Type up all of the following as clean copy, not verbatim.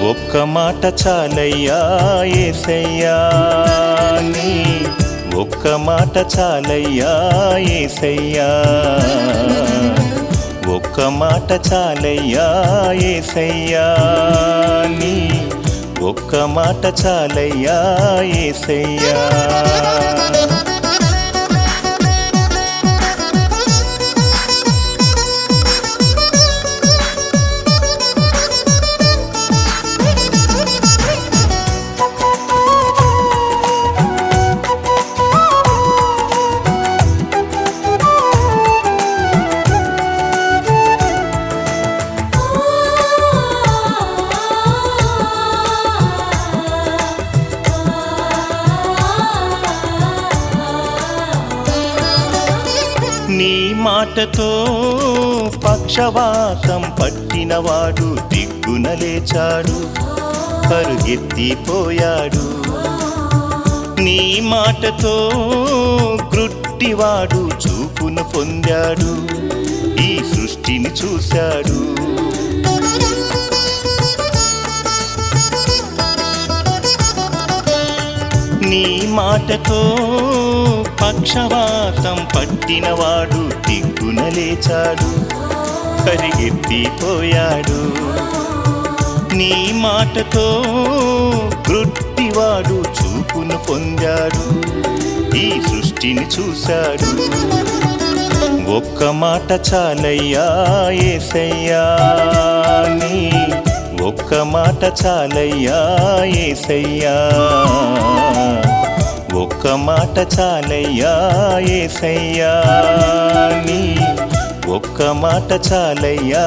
ఒక్క మాట చాలయ్యా యేసయ్యా నీ ఒక్క మాట చాలయ్యా యేసయ్యా ఒక్క మాట చాలయ్యా యేసయ్యా నీ ఒక్క మాట చాలయ్యా యేసయ్యా నీ మాటతో పక్షవాతం పట్టినవాడు దిగ్గున లేచాడు, పరుగెత్తిపోయాడు. నీ మాటతో గ్రుడ్డివాడు చూపును పొందాడు, ఈ సృష్టిని చూశాడు. నీ మాటతో పక్షవాతం పట్టినవాడు దిగ్గున లేచాడు, పరిగెత్తిపోయాడు. నీ మాటతో గ్రుడ్డివాడు చూపును పొందాడు, ఈ సృష్టిని చూశాడు. ఒక్క మాట చాలయ్యా యేసయ్యా నీ ఒక్క మాట చాలయ్యా యేసయ్యా ఒక్క మాట చాలయ్యా యేసయ్యా నీ ఒక్క మాట చాలయ్యా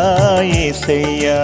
యేసయ్యా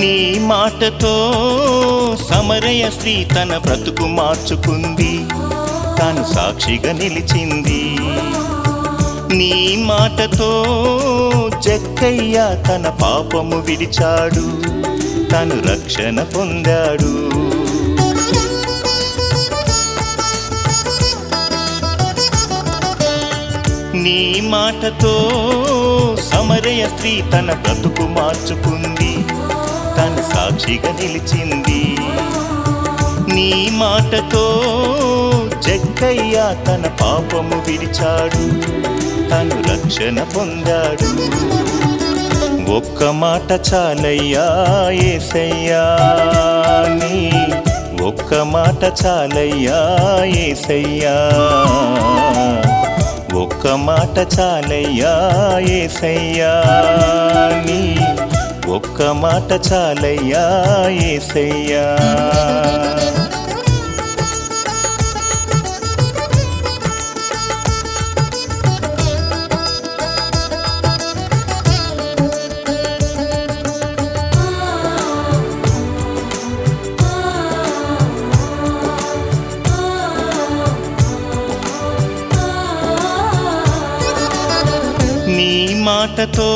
నీ మాటతో సమరయ స్త్రీ తన బ్రతుకు మార్చుకుంది, తాను సాక్షిగా నిలిచింది. నీ మాటతో జక్కయ్య తన పాపము విడిచాడు, తను రక్షణ పొందాడు. నీ మాటతో సమరయ స్త్రీ తన బ్రతుకు మార్చుకుంది, తను సాక్షిగా నిలిచింది. నీ మాటతో జక్కయ్య తన పాపము విడిచాడు, తను రక్షణ పొందాడు. ఒక్క మాట చాలయ్యా యేసయ్యా నీ ఒక్క మాట చాలయ్యా యేసయ్యా ఒక్క మాట చాలయ్యా యేసయ్యా నీ ఒక్క మాట చాలయ్యా యేసయ్యా నీ మాటతో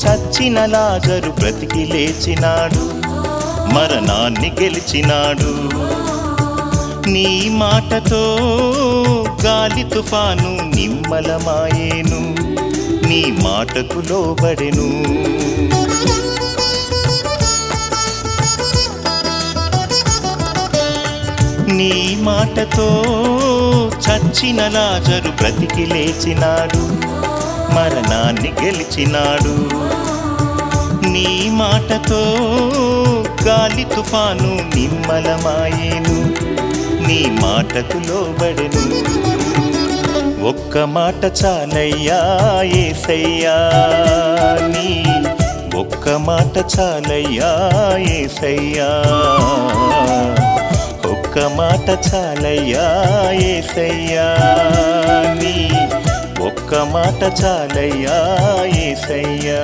చచ్చిన లాజరు బ్రతికి లేచినాడు, మరణాన్ని గెలిచినాడు. నీ మాటతో గాలి తుఫాను నిమ్మలమాయేను, నీ మాటకు లోబడెను. నీ మాటతో చచ్చిన లాజరు బ్రతికి లేచినాడు, మరణాన్ని గెలిచినాడు. నీ మాటతో గాలి తుఫాను నిమ్మలమాయేను, నీ మాటకు లోబడెను. ఒక్క మాట చాలయ్యా యేసయ్యా నీ ఒక్క మాట చాలయ్యా యేసయ్యా ఒక్క మాట చాలయ్యా యేసయ్యా నీ ఒక్క మాట చాలయ్యా యేసయ్యా